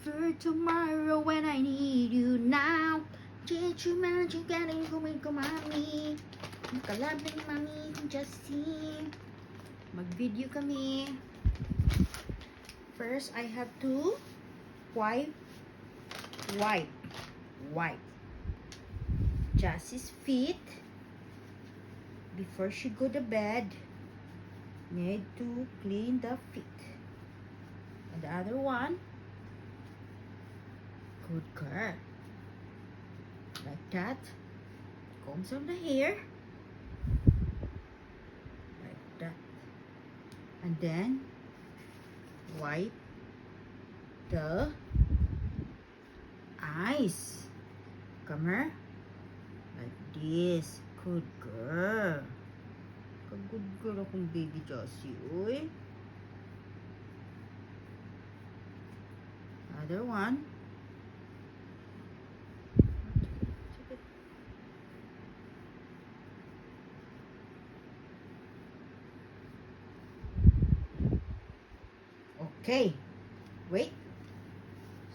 for tomorrow when I need you now. Did you imagine getting home ko, mami? Nakalab na ni mami kung Justin. Mag-video kami. First, I have to wipe Jassie's feet before she go to bed. Need to clean the feet. And the other one, good girl. Like that. Comb some the hair. Like that. And then wipe the eyes. Come here. Like this. Good girl. Good girl akong baby Josie. Uy. Other one. Okay. Wait.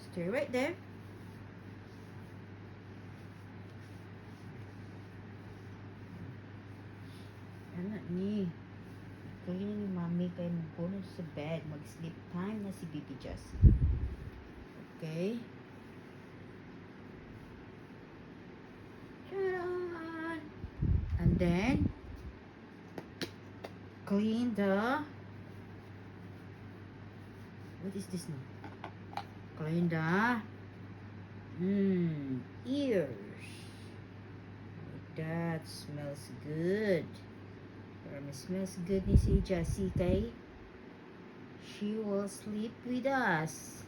Stay right there. Anak ni. Kaya ni mami kayo magpuno sa bed. Mag-sleep time na si Baby Jessie. Okay. Tadaan! And then, clean the, what is this now? Clean the ears. That smells good. Smells good ni si Jessie kay she will sleep with us.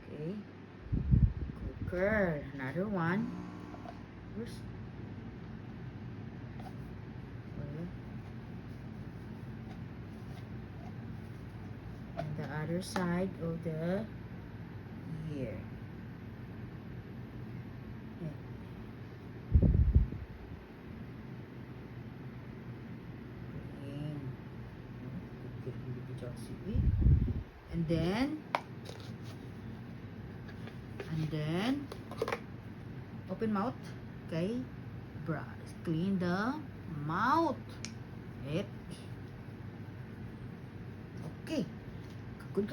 Okay. Good girl. Another one. Where's and the other side of the ear. And then open mouth. Okay, brush, clean the mouth. Yep. Okay. Good.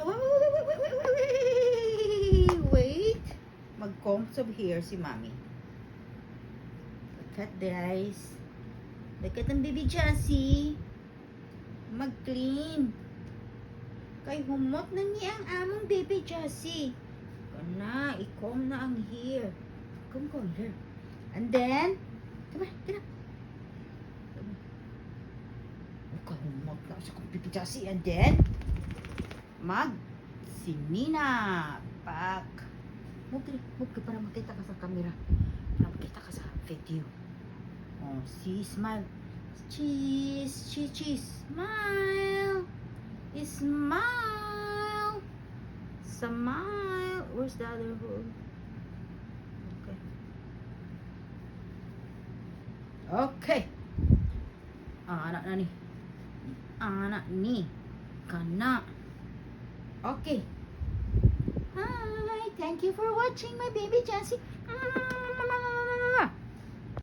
Wait. Mag-comb some hair si mami. Look at this. Look at ang baby Jessie. Mag-clean. Kay humot na niya ang among baby Jessie. Na, i-comb na ang hair. Comb hair. And then, come on, get up. Humot na sa kong baby Jessie. And then, sinina. Back. Move ka para makita ka sa camera. Para makita ka sa video. Oh, see, smile. Cheese. Smile. Smile. Where's the other one? Okay. Anak na ni. Anak ni. Kana. Okay. Hi. Thank you for watching my baby Jessie.